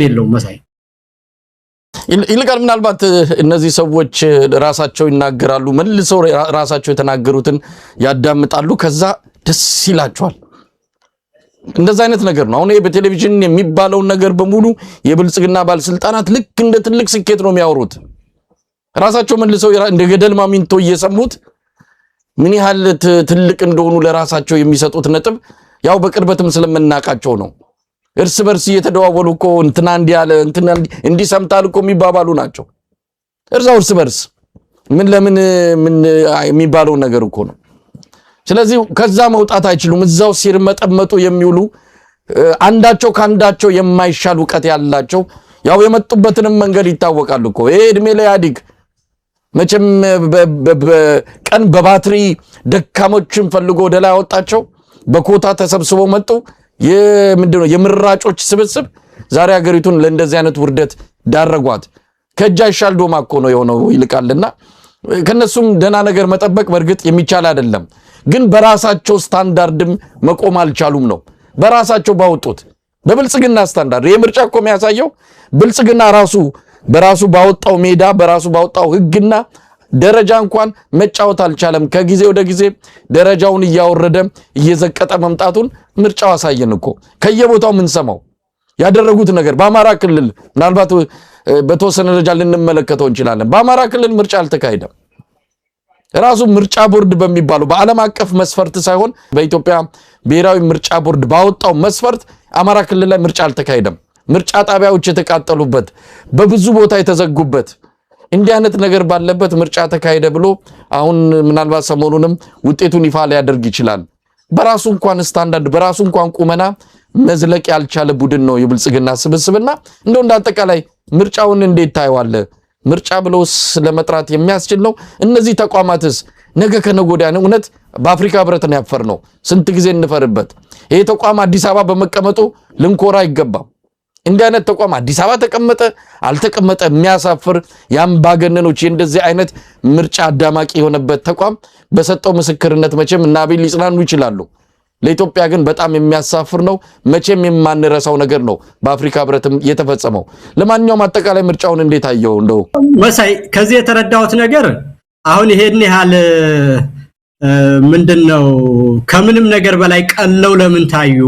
የለውም መሳይ ይልቃል ምናልባት እነዚህ ሰዎች ራሳቸው ይናገራሉ መልሰው ራሳቸው የተናገሩትን ያዳምጣሉ ከዛ ደስ ይላቸዋል እንደዛ አይነት ነገር ነው አሁን በቴሌቪዥን የሚባለው ነገር በሙሉ የብልጽግና ባለስልጣናት ልክ እንደ ትልቅ ስኬት ነው የሚያወሩት ራሳቸው መልሰው እንደ ገደል ማሚንቶ እየሰሙት ምን ያህል ትልቅ እንደሆኑ ለራሳቸው የሚሰጡት ነጥብ ያው በቅርበትም ስለምናቃቸው ነው እርስ በርስ እየተደዋወሉ እኮ እንትና እንዲያለ እንትና እንዲሰምታል እኮ የሚባባሉ ናቸው እርስ በርስ ምን ለምን ምን የሚባለው ነገር እኮ ነው ስለዚህ ከዛ መውጣት አይችሉም እዛው ሲርመጠመጡ የሚውሉ አንዳቸው ካንዳቸው የማይሻል ዕውቀት ያላቸው ያው የመጡበትንም መንገድ ይታወቃሉ እኮ እድሜ ላይ አዲግ መቼም በቀን በባትሪ ደካሞችን ፈልጎ ወደ ላይ አወጣቸው በኮታ ተሰብስበው መጡ የምንድነው የምራጮች ስብስብ ዛሬ ሀገሪቱን ለእንደዚህ አይነት ውርደት ዳረጓት ከጃ ይሻል ዶማ እኮ ነው የሆነው ይልቃልና ከነሱም ደና ነገር መጠበቅ በርግጥ የሚቻል አይደለም ግን በራሳቸው ስታንዳርድም መቆም አልቻሉም ነው በራሳቸው ባወጡት በብልጽግና ስታንዳርድ የምርጫ እኮ የሚያሳየው ብልጽግና በራሱ ባወጣው ሜዳ በራሱ ባወጣው ህግና ደረጃ እንኳን መጫወት አልቻለም ከጊዜ ወደ ጊዜ ደረጃውን እያወረደ እየዘቀጠ መምጣቱን ምርጫው አሳየን እኮ ከየቦታው ምን ሰማው ያደረጉት ነገር በአማራ ክልል ምናልባት በተወሰነ ደረጃ ልንመለከተው እንችላለን በአማራ ክልል ምርጫ አልተካሄደም ራሱ ምርጫ ቦርድ በሚባለው በዓለም አቀፍ መስፈርት ሳይሆን በኢትዮጵያ ብሔራዊ ምርጫ ቦርድ ባወጣው መስፈርት አማራ ክልል ላይ ምርጫ አልተካሄደም ምርጫ ጣቢያዎች የተቃጠሉበት በብዙ ቦታ የተዘጉበት እንዲህ አይነት ነገር ባለበት ምርጫ ተካሄደ ብሎ አሁን ምናልባት ሰሞኑንም ውጤቱን ይፋ ሊያደርግ ይችላል በራሱ እንኳን ስታንዳርድ በራሱ እንኳን ቁመና መዝለቅ ያልቻለ ቡድን ነው የብልጽግና ስብስብና እንደው እንዳጠቃላይ ምርጫውን እንዴት ታይዋለ ምርጫ ብሎስ ለመጥራት የሚያስችል ነው እነዚህ ተቋማትስ ነገ ከነጎዳያ ነው እውነት በአፍሪካ ህብረት ነው ያፈርነው ስንት ጊዜ እንፈርበት ይሄ ተቋም አዲስ አበባ በመቀመጡ ልንኮራ ይገባል እንዲህ አይነት ተቋም አዲስ አበባ ተቀመጠ አልተቀመጠ የሚያሳፍር ያምባገነኖች እንደዚህ አይነት ምርጫ አዳማቂ የሆነበት ተቋም በሰጠው ምስክርነት መቼም እና አቤል ሊጽናኑ ይችላሉ ለኢትዮጵያ ግን በጣም የሚያሳፍር ነው መቼም የማንረሳው ነገር ነው በአፍሪካ ህብረትም የተፈጸመው ለማንኛውም አጠቃላይ ምርጫውን እንዴት አየው እንደው መሳይ ከዚህ የተረዳሁት ነገር አሁን ይሄን ያህል ምንድነው ከምንም ነገር በላይ ቀለው ለምን ታዩ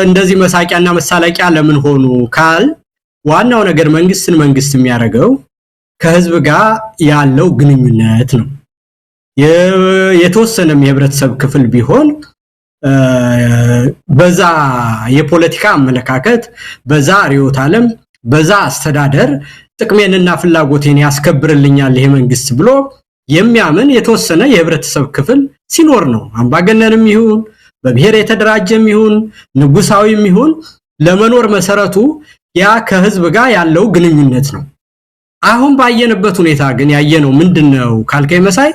እንደዚህ መሳቂያና መሳለቂያ ለምን ሆኑ ካል ዋናው ነገር መንግስት የሚያደርገው ከህዝብ ጋር ያለው ግንኙነት ነው የተወሰነም የህብረተሰብ ክፍል ቢሆን በዛ የፖለቲካ አመለካከት በዛ ሪዮት ዓለም በዛ አስተዳደር ጥቅሜንና ፍላጎቴን ያስከብርልኛል ይሄ መንግስት ብሎ የሚያምን የተወሰነ የህብረተሰብ ክፍል ሲኖር ነው አምባገነንም ይሁን በብሔር የተደራጀም ይሁን ንጉሳዊም ይሁን ለመኖር መሰረቱ ያ ከህዝብ ጋር ያለው ግንኙነት ነው አሁን ባየነበት ሁኔታ ግን ያየነው ምንድነው ካልከይ መሳይ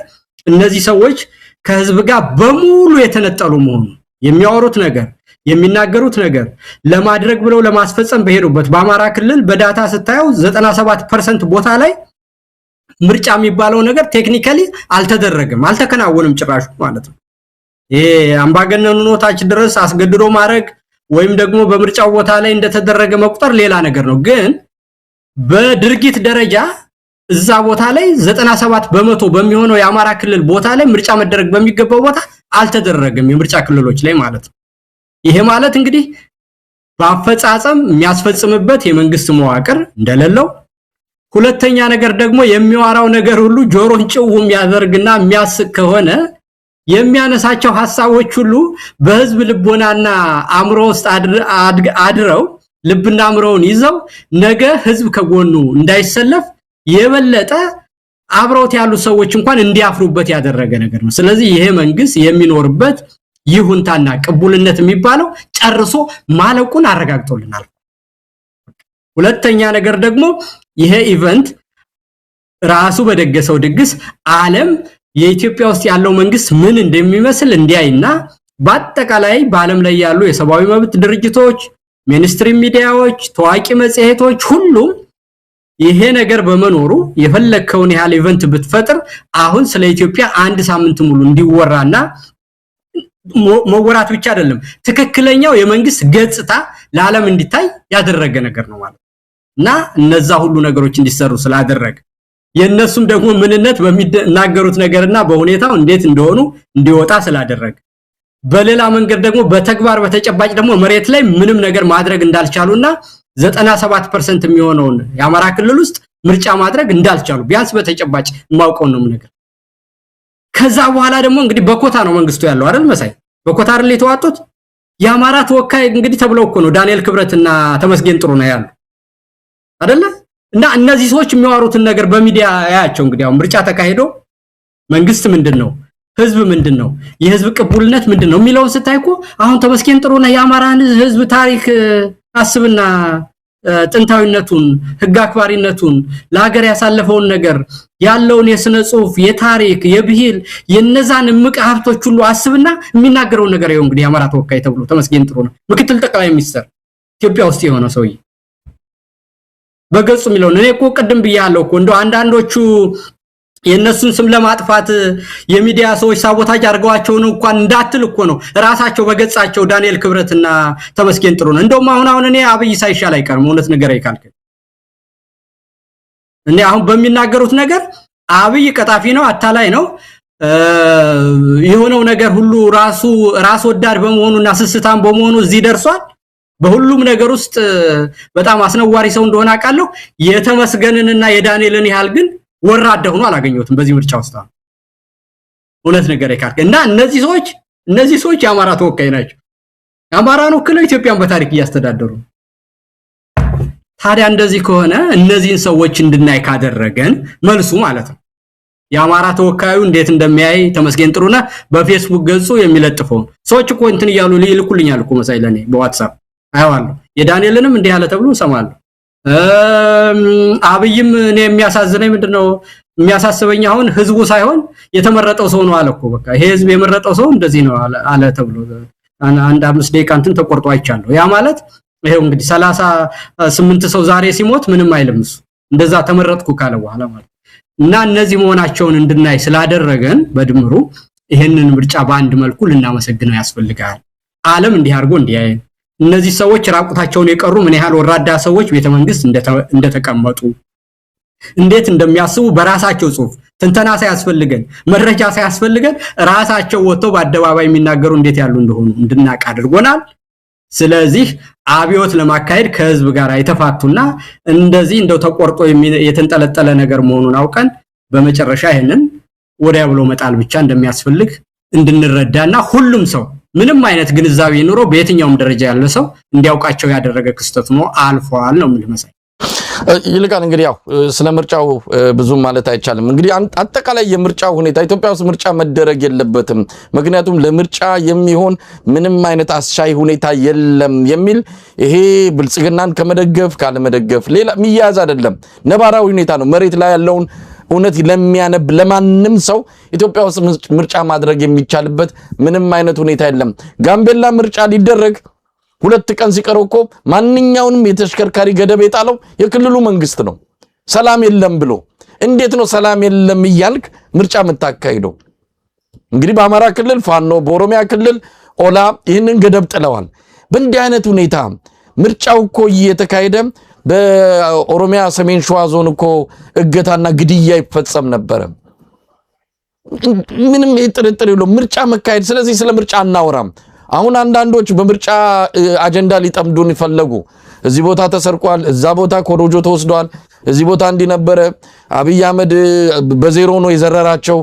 እነዚህ ሰዎች ከህዝብ ጋር በሙሉ የተነጠሉ መሆኑ የሚያወሩት ነገር የሚናገሩት ነገር ለማድረግ ብለው ለማስፈጸም በሄዱበት በአማራ ክልል በዳታ ስታየው 97% ቦታ ላይ ምርጫ የሚባለው ነገር ቴክኒካሊ አልተደረገም አልተከናወነም ጭራሽ ማለት ነው ይሄ አምባገነኑ ኖታች ድረስ አስገድዶ ማድረግ ወይም ደግሞ በምርጫው ቦታ ላይ እንደተደረገ መቁጠር ሌላ ነገር ነው ግን በድርጊት ደረጃ እዛ ቦታ ላይ 97% በሚሆነው የአማራ ክልል ቦታ ላይ ምርጫ መደረግ በሚገባው ቦታ አልተደረገም የምርጫ ክልሎች ላይ ማለት ነው ይሄ ማለት እንግዲህ በአፈጻጸም የሚያስፈጽምበት የመንግስት መዋቅር እንደሌለው ሁለተኛ ነገር ደግሞ የሚዋራው ነገር ሁሉ ጆሮን ጭውም ያደርግና የሚያስቅ ከሆነ የሚያነሳቸው ሐሳቦች ሁሉ በህዝብ ልቦናና አምሮ ውስጥ አድረው ልብና አምሮውን ይዘው ነገ ህዝብ ከጎኑ እንዳይሰለፍ የበለጠ አብሮት ያሉ ሰዎች እንኳን እንዲያፍሩበት ያደረገ ነገር ነው ስለዚህ ይሄ መንግስት የሚኖርበት ይሁንታና ቅቡልነት የሚባለው ጨርሶ ማለቁን አረጋግጦልናል ሁለተኛ ነገር ደግሞ ይሄ ኢቨንት ራሱ በደገሰው ድግስ ዓለም የኢትዮጵያ ውስጥ ያለው መንግስት ምን እንደሚመስል እንዲያይና በአጠቃላይ በዓለም ላይ ያሉ የሰብአዊ መብት ድርጅቶች ሚኒስትሪ ሚዲያዎች ታዋቂ መጽሔቶች ሁሉም ይሄ ነገር በመኖሩ የፈለከውን ያህል ኢቨንት ብትፈጥር አሁን ስለ ኢትዮጵያ አንድ ሳምንት ሙሉ እንዲወራና መወራት ብቻ አይደለም ትክክለኛው የመንግስት ገጽታ ለዓለም እንዲታይ ያደረገ ነገር ነው ማለት እና እነዛ ሁሉ ነገሮች እንዲሰሩ ስላደረገ የነሱም ደግሞ ምንነት በሚናገሩት ነገርና በሁኔታው እንዴት እንደሆኑ እንዲወጣ ስላደረገ በሌላ መንገድ ደግሞ በተግባር በተጨባጭ ደግሞ መሬት ላይ ምንም ነገር ማድረግ እንዳልቻሉና 97% የሚሆነውን የአማራ ክልል ውስጥ ምርጫ ማድረግ እንዳልቻሉ ቢያንስ በተጨባጭ ማውቀው ነው ነገር ከዛ በኋላ ደግሞ እንግዲህ በኮታ ነው መንግስቱ ያለው አይደል መሳይ በኮታ አይደል የተዋጡት የአማራ ተወካይ እንግዲህ ተብለው እኮ ነው ዳንኤል ክብረትና ተመስገን ጥሩ ነው ያለው አይደል እና እነዚህ ሰዎች የሚያወሩትን ነገር በሚዲያ ያያቸው እንግዲህ አሁን ምርጫ ተካሂዶ መንግስት ምንድነው ህዝብ ምንድነው የህዝብ ቅቡልነት ምንድነው የሚለው ስታይኮ አሁን ተመስገን ጥሩ ነው የአማራን ህዝብ ታሪክ አስብና ጥንታዊነቱን ህግ አክባሪነቱን ለሀገር ያሳለፈውን ነገር ያለውን የስነ ጽሁፍ የታሪክ የብሂል የነዛን ምቅ ሀብቶች ሁሉ አስብና የሚናገረው ነገር ይኸው እንግዲህ አማራ ተወካይ ተብሎ ተመስገን ጥሩ ነው ምክትል ጠቅላይ ሚኒስትር ኢትዮጵያ ውስጥ የሆነ ሰውዬ በገጹ የሚለው እኔ እኮ ቀደም ብያለሁ እኮ እንደው አንዳንዶቹ የነሱን ስም ለማጥፋት የሚዲያ ሰዎች ሳቦታጅ አርገዋቸው ነው እንኳን እንዳትል እኮ ነው ራሳቸው በገጻቸው ዳንኤል ክብረትና ተመስገን ጥሩ ነው እንደውም አሁን እኔ አብይ ሳይሻል አይቀርም እውነት ነገር አይካልከ እኔ አሁን በሚናገሩት ነገር አብይ ቀጣፊ ነው አታላይ ነው የሆነው ነገር ሁሉ ራስ ወዳድ በመሆኑና ስስታም በመሆኑ እዚህ ደርሷል በሁሉም ነገር ውስጥ በጣም አስነዋሪ ሰው እንደሆነ አቃለሁ የተመስገንንና የዳንኤልን ያህል ግን ወራደ ሆኖ አላገኘሁትም በዚህ ምርጫ ውስጥ እውነት ነገር አይካልከ እና እነዚህ ሰዎች የአማራ ተወካይ ናቸው አማራን ወክለው ኢትዮጵያን በታሪክ ያስተዳደሩ ታዲያ እንደዚህ ከሆነ እነዚህን ሰዎች እንድናይ ካደረገን መልሱ ማለት ነው የአማራ ተወካዩ እንዴት እንደሚያይ ተመስገን ጥሩና በፌስቡክ ገጹ የሚለጥፈው ሰዎች እኮ እንትን ይያሉ ይልኩልኛል እኮ መሳይለኔ በዋትስአፕ አይዋለሁ የዳንኤልንም እንዲህ ያለ ተብሎ ሰማለሁ አብይም እኔ የሚያሳዝነኝ ምንድነው የሚያሳስበኝ አሁን ህዝቡ ሳይሆን የተመረጠው ሰው ነው አለኮ በቃ ይሄ ህዝብ የመረጠው ሰው እንደዚህ ነው አለ ተብሎ አንድ 5 ደቂቃ እንትን ተቆርጦ አይቻለሁ ያ ማለት ይሄው እንግዲህ 38 ሰው ዛሬ ሲሞት ምንም አይልም እሱ እንደዛ ተመረጥኩ ካለ በኋላ ማለት እና እነዚህ መሆናቸውን እንድናይ ስላደረገን በድምሩ ይሄንን ምርጫ በአንድ መልኩ ልናመሰግነው ያስፈልጋል ዓለም እንዲህ አርጎ እንዲያይ እነዚህ ሰዎች ራቁታቸውን የቀሩ ምን ያህል ወራዳ ሰዎች ቤተ መንግስት እንደተቀመጡ እንዴት እንደሚያስቡ በራሳቸው ጽሁፍ ትንተና ሳይያስፈልገን መረጃ ሳይያስፈልገን ራሳቸው ወጥተው በአደባባይ የሚናገሩ እንዴት ያሉ እንደሆኑ እንድናቅ አድርጎናል ስለዚህ አብዮት ለማካሄድ ከህዝብ ጋር የተፋቱና እንደዚህ እንደው ተቆርጦ የተንጠለጠለ ነገር መሆኑን አውቀን በመጨረሻ ይሄንን ወዲያ ብሎ መጣል ብቻ እንደሚያስፈልግ እንድንረዳና ሁሉም ሰው ምንም አይነት ግንዛቤ ኑሮ በየትኛውም ደረጃ ያለ ሰው እንዲያውቃቸው ያደረገ ክስተት ነው አልፏል ነው ምልመሳይ ይልቃል እንግዲህ ያው ስለምርጫው ብዙ ማለት አይቻልም እንግዲህ አጠቃላይ የምርጫው ሁኔታ ኢትዮጵያ ውስጥ ምርጫ መደረግ የለበትም ምክንያቱም ለምርጫ የሚሆን ምንም አይነት አስቻይ ሁኔታ የለም የሚል ይሄ ብልጽግናን ከመደገፍ ካለመደገፍ ሌላ ሚያዝ አይደለም ነባራዊ ሁኔታ ነው መሬት ላይ ያለውን እውነት ለሚያነብ ለማንም ሰው ኢትዮጵያ ውስጥ ምርጫ ማድረግ የሚቻልበት ምንም አይነት ሁኔታ የለም ጋምቤላ ምርጫ ሊደረግ 2 ቀን ሲቀረው እኮ ማንኛውንም የተሽከርካሪ ገደብ የጣለው የክልሉ መንግስት ነው ሰላም የለም ብሎ እንዴት ነው ሰላም የለም ይያልክ ምርጫ መታካይደው እንግዲህ በአማራ ክልል ፋኖ በኦሮሚያ ክልል ኦላ ይህንን ገደብ ጥለዋል በእንዲህ አይነት ሁኔታ ምርጫው እኮ እየተካሄደ በኦሮሚያ ሰሜን ሸዋ ዞን እኮ እገታና ግድያ ይፈጸም ነበር ምንም ጥርጥር የለው ምርጫ መካሄድ ስለዚህ ስለ ምርጫ አናወራም አሁን አንዳንዶች በምርጫ አጀንዳ ሊጠምዱን ይፈልጉ እዚህ ቦታ ተሰርቋል እዛ ቦታ ኮሮጆ ተወስዷል እዚህ ቦታ እንዲ ነበር አብይ አህመድ በዜሮ ነው የዘረራቸው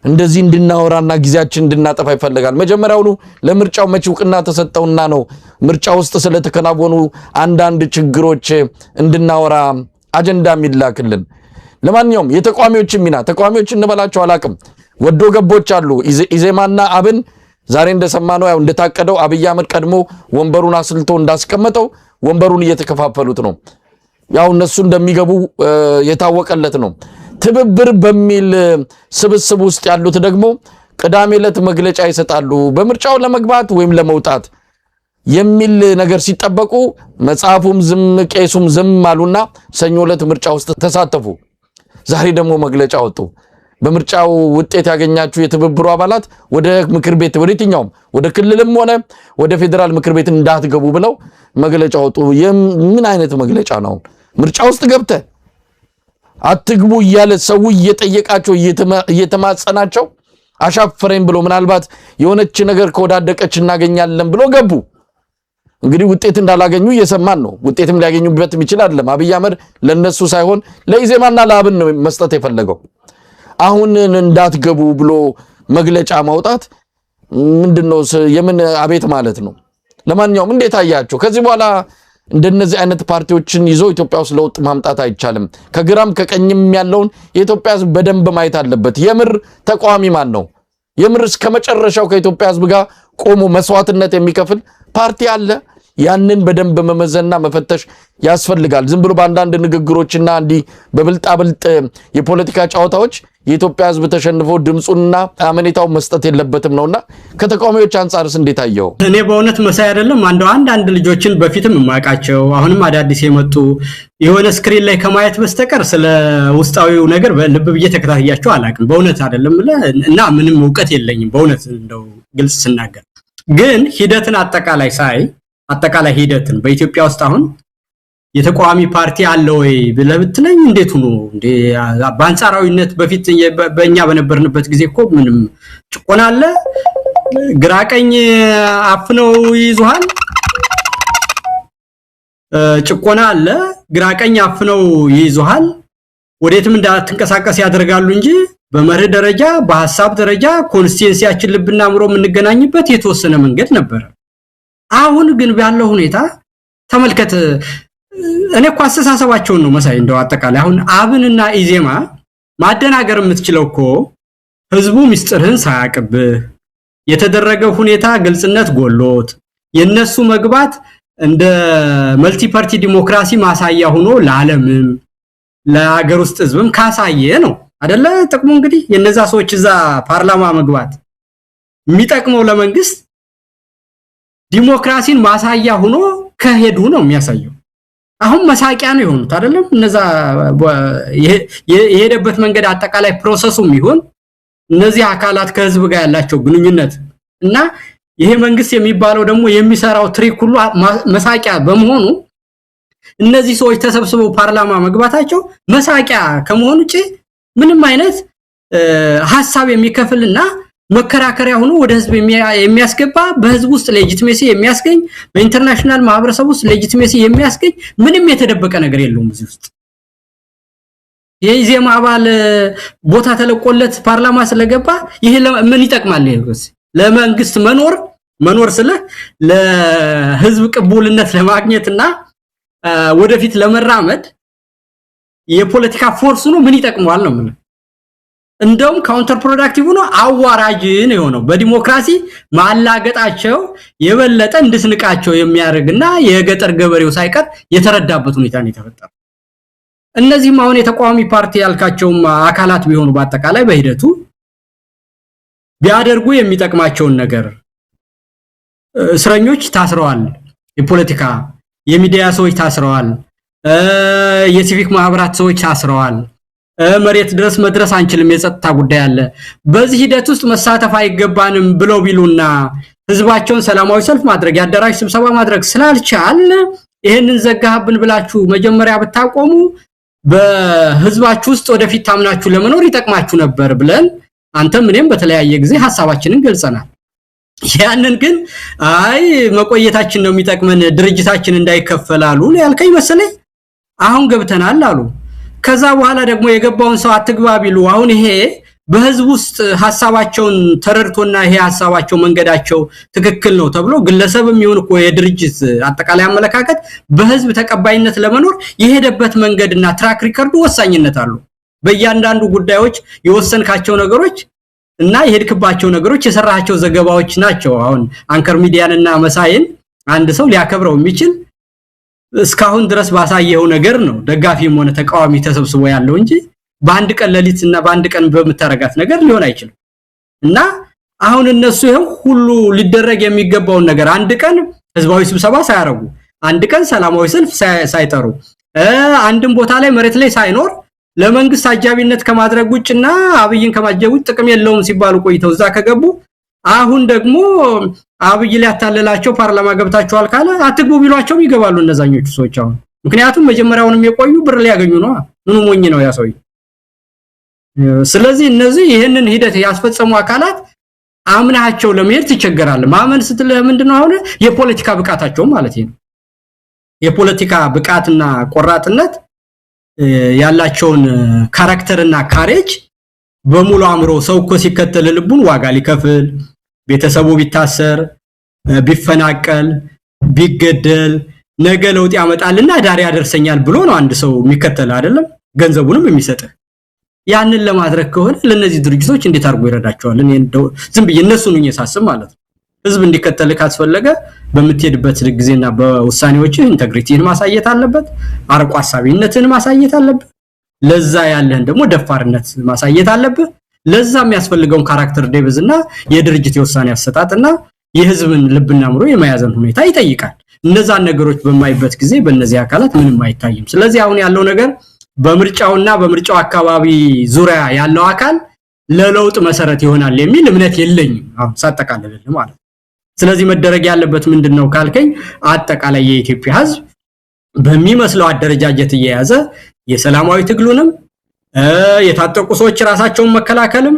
እንደዚህ እንድናወራና ጊዜያችን እንድናጠፋ ይፈልጋል መጀመሪያው ለምርጫው መጪውቅና ተሰጠውና ነው ምርጫው ውስጥ ስለተከናወኑ አንዳንድ ችግሮች እንድናወራ አጀንዳ ሚላክልን ለማንኛውም የተቋሚዎች ሚና ተቋሚዎች እንበላቸው አላቅም ወዶ ገቦች አሉ ኢዜማና አብን ዛሬ እንደሰማነው ያው እንደታቀደው አብይ አህመድ ቀድሞ ወንበሩን አስልቶ እንዳስቀመጠው ወንበሩን እየተከፋፈሉት ነው ያው እነሱ እንደሚገቡ የታወቀለት ነው ትብብር በሚል ስብስብ ውስጥ ያሉት ደግሞ ቅዳሜ ዕለት መግለጫ ይሰጣሉ በምርጫው ለመግባት ወይም ለመውጣት የሚል ነገር ሲጠበቁ መጽሐፉም ዝም ቄሱም ዝም አሉና ሰኞ ዕለት ምርጫ ውስጥ ተሳተፉ ዛሬ ደግሞ መግለጫ ወጡ በምርጫው ውጤት ያገኛችሁ የትብብሩ አባላት ወደ ምክር ቤት ወደ የትኛውም ወደ ክልልም ሆነ ወደ ፌደራል ምክር ቤት እንዳትገቡ ብለው መግለጫ ወጡ። ምን አይነት መግለጫ ነው? ምርጫ ውስጥ ገብተ አትግቡ እያለ ሰው እየጠየቃቸው እየተማጸናቸው አሻፈረኝ ብሎ ምናልባት የሆነች ነገር ከወዳደቀች እናገኛለን ብሎ ገቡ። እንግዲህ ውጤት እንዳላገኙ እየሰማን ነው። ውጤትም ሊያገኙበት ይችላል አይደለም። አብይ አህመድ ለነሱ ሳይሆን ለኢዜማና ለአብን ነው መስጠት የፈለገው። አሁን እንዳትገቡ ብሎ መግለጫ ማውጣት ምንድነው? የምን አቤት ማለት ነው? ለማንኛውም እንዴት አያቸው? ከዚህ በኋላ እንደነዚህ አይነት ፓርቲዎችን ይዞ ኢትዮጵያ ውስጥ ለውጥ ማምጣት አይቻልም። ከግራም ከቀኝም ያለውን የኢትዮጵያ ሕዝብ በደንብ ማየት አለበት። የምር ተቋሚ ማን ነው? የምር እስከ መጨረሻው ከኢትዮጵያ ሕዝብ ጋር ቆሞ መስዋዕትነት የሚከፍል ፓርቲ አለ? ያንን በደንብ መመዘንና መፈተሽ ያስፈልጋል። ዝም ብሎ በአንዳንድ ንግግሮችና እንዲህ በብልጣብልጥ የፖለቲካ ጨዋታዎች የኢትዮጵያ ሕዝብ ተሸንፎ ድምጹንና አመኔታው መስጠት የለበትም ነውና ከተቃዋሚዎች አንፃርስ እንዴት አየው? እኔ በእውነት መሳይ አይደለም አንዳንድ ልጆችን በፊትም የማውቃቸው አሁንም አዳዲስ የመጡ የሆነ ስክሪን ላይ ከማየት በስተቀር ስለ ውስጣዊው ነገር በልብ ብዬ ተከታተያቸው አላውቅም። በእውነት አይደለም እና ምንም ዕውቀት የለኝም በእውነት እንደው ግልጽ ስናገር። ግን ሂደትን አጠቃላይ ሂደትን በኢትዮጵያ ውስጥ አሁን የተቋሚ ፓርቲ አለ ወይ ብለህ ብትለኝ እንዴት ሆኖ እንዴ? በአንጻራዊነት በፊት በእኛ በነበርንበት ጊዜ እኮ ምንም ጭቆና አለ፣ ግራቀኝ አፍነው ይዙሃል። ጭቆና አለ፣ ግራቀኝ አፍነው ይዙሃል። ወዴትም እንዳትንቀሳቀስ ያደርጋሉ እንጂ በመርህ ደረጃ በሐሳብ ደረጃ ኮንስቲትዩንሲያችን ልብና አምሮ የምንገናኝበት የተወሰነ መንገድ ነበር። አሁን ግን ባለው ሁኔታ ተመልከት። እኔ እኮ አስተሳሰባቸውን ነው መሳይ እንደው አጠቃላይ አሁን አብንና ኢዜማ ማደናገር የምትችለው እኮ ህዝቡ ምስጢርህን ሳያቅብህ የተደረገው ሁኔታ ግልጽነት ጎሎት የነሱ መግባት እንደ መልቲ ፓርቲ ዲሞክራሲ ማሳያ ሆኖ ለዓለምም ለሀገር ውስጥ ህዝብም ካሳየ ነው አይደለ? ጥቅሙ እንግዲህ የነዛ ሰዎች እዛ ፓርላማ መግባት የሚጠቅመው ለመንግስት ዲሞክራሲን ማሳያ ሆኖ ከሄዱ ነው የሚያሳየው። አሁን መሳቂያ ነው የሆኑት አይደለም? እነዛ የሄደበት መንገድ አጠቃላይ ፕሮሰሱም ይሁን እነዚህ አካላት ከህዝብ ጋር ያላቸው ግንኙነት እና ይሄ መንግስት የሚባለው ደግሞ የሚሰራው ትሪክ ሁሉ መሳቂያ በመሆኑ እነዚህ ሰዎች ተሰብስበው ፓርላማ መግባታቸው መሳቂያ ከመሆኑ ውጪ ምንም አይነት ሐሳብ የሚከፍልና መከራከሪያ ሆኖ ወደ ህዝብ የሚያስገባ በህዝብ ውስጥ ሌጂቲሜሲ የሚያስገኝ በኢንተርናሽናል ማህበረሰብ ውስጥ ሌጂቲሜሲ የሚያስገኝ ምንም የተደበቀ ነገር የለውም እዚህ ውስጥ። የኢዜማ አባል ቦታ ተለቆለት ፓርላማ ስለገባ ይሄ ምን ይጠቅማል? ለመንግስት መኖር ስለ ለህዝብ ቅቡልነት ለማግኘትና ወደፊት ለመራመድ የፖለቲካ ፎርስ ነው ምን ይጠቅማል ነው ማለት። እንደውም ካውንተር ፕሮዳክቲቭ ነው አዋራጅ ነው የሆነው። በዲሞክራሲ ማላገጣቸው የበለጠ እንድስንቃቸው የሚያደርግና የገጠር ገበሬው ሳይቀር የተረዳበት ሁኔታ ነው የተፈጠረው። እነዚህም አሁን የተቋሚ ፓርቲ ያልካቸው አካላት ቢሆኑ በአጠቃላይ በሂደቱ ቢያደርጉ የሚጠቅማቸውን ነገር እስረኞች ታስረዋል፣ የፖለቲካ የሚዲያ ሰዎች ታስረዋል፣ የሲቪክ ማህበራት ሰዎች ታስረዋል። መሬት ድረስ መድረስ አንችልም፣ የጸጥታ ጉዳይ አለ። በዚህ ሂደት ውስጥ መሳተፍ አይገባንም ብለው ቢሉና ህዝባቸውን ሰላማዊ ሰልፍ ማድረግ ያደራሽ ስብሰባ ማድረግ ስላልቻል ይሄንን ዘጋህብን ብላችሁ መጀመሪያ ብታቆሙ በህዝባችሁ ውስጥ ወደፊት ታምናችሁ ለመኖር ይጠቅማችሁ ነበር ብለን አንተም እኔም በተለያየ ጊዜ ሐሳባችንን ገልጸናል። ያንን ግን አይ መቆየታችን ነው የሚጠቅመን ድርጅታችን እንዳይከፈላሉ ያልከኝ መሰለኝ። አሁን ገብተናል አሉ። ከዛ በኋላ ደግሞ የገባውን ሰው አትግባ ቢሉ አሁን ይሄ በህዝብ ውስጥ ሐሳባቸውን ተረድቶና ይሄ ሐሳባቸው መንገዳቸው ትክክል ነው ተብሎ ግለሰብም ይሁን እኮ የድርጅት አጠቃላይ አመለካከት በህዝብ ተቀባይነት ለመኖር የሄደበት መንገድና ትራክ ሪከርዱ ወሳኝነት አሉ። በእያንዳንዱ ጉዳዮች የወሰንካቸው ነገሮች እና የሄድክባቸው ነገሮች የሰራሃቸው ዘገባዎች ናቸው። አሁን አንከር ሚዲያንና መሳይን አንድ ሰው ሊያከብረው የሚችል እስካሁን ድረስ ባሳየው ነገር ነው ደጋፊም ሆነ ተቃዋሚ ተሰብስቦ ያለው እንጂ በአንድ ቀን ሌሊትና በአንድ ቀን በመታረጋት ነገር ሊሆን አይችልም። እና አሁን እነሱ ይሄን ሁሉ ሊደረግ የሚገባውን ነገር አንድ ቀን ህዝባዊ ስብሰባ ሳያረጉ አንድ ቀን ሰላማዊ ሰልፍ ሳይጠሩ አንድም ቦታ ላይ መሬት ላይ ሳይኖር ለመንግስት አጃቢነት ከማድረግ ውጭና አብይን ከማጀቡ ጥቅም የለውም ሲባሉ ቆይተው እዛ ከገቡ አሁን ደግሞ አብይ ሊያታለላቸው ፓርላማ ገብታቸዋል ካለ አትግቡ ቢሏቸው ይገባሉ እነዛኞቹ ሰዎች አሁን ምክንያቱም መጀመሪያውንም የቆዩ ብር ሊያገኙ ነው ምኑ ሞኝ ነው ያ ሰውዬ ስለዚህ እነዚህ ይሄንን ሂደት ያስፈጸሙ አካላት አምናቸው ለመሄድ ተቸገራል ማመን ስትል ምንድነው አሁን የፖለቲካ ብቃታቸው ማለት ነው የፖለቲካ ብቃትና ቆራጥነት ያላቸውን ካራክተርና ካሬጅ በሙሉ አምሮ ሰው እኮ ሲከተል ልቡን ዋጋ ሊከፍል ቤተሰቡ ቢታሰር ቢፈናቀል ቢገደል ነገ ለውጥ ያመጣልና ዳር ያደርሰኛል ብሎ ነው አንድ ሰው የሚከተል አይደለም ገንዘቡንም የሚሰጥ ያንን ለማድረግ ከሆነ ለነዚህ ድርጅቶች እንዴት አርጎ ይረዳቸዋል እኔ ዝም ብዬ እነሱን እየሳስብ ማለት ነው ህዝብ እንዲከተል ካስፈለገ በመትሄድበት ጊዜና በውሳኔዎች ኢንተግሪቲን ማሳየት አለበት አርቆ ሐሳቢነትን ማሳየት አለበት ለዛ ያለህን ደግሞ ደፋርነት ማሳየት አለበት ለዛ የሚያስፈልገውን ካራክተር ዴቭዝና የድርጅት የውሳኔ አሰጣጥና የህዝብን ልብና አምሮ የማያዘን ሁኔታ ይጠይቃል እነዛ ነገሮች በማይበት ጊዜ በእነዚህ አካላት ምንም አይታይም ስለዚህ አሁን ያለው ነገር በምርጫውና በምርጫው አካባቢ ዙሪያ ያለው አካል ለለውጥ መሰረት ይሆናል የሚል እምነት የለኝም አሁን ሳጠቃለለ ማለት ስለዚህ መደረግ ያለበት ምንድነው ካልከኝ አጠቃላይ የኢትዮጵያ ህዝብ በሚመስለው አደረጃጀት እየያዘ የሰላማዊ ትግሉንም የታጠቁ ሰዎች ራሳቸውን መከላከልም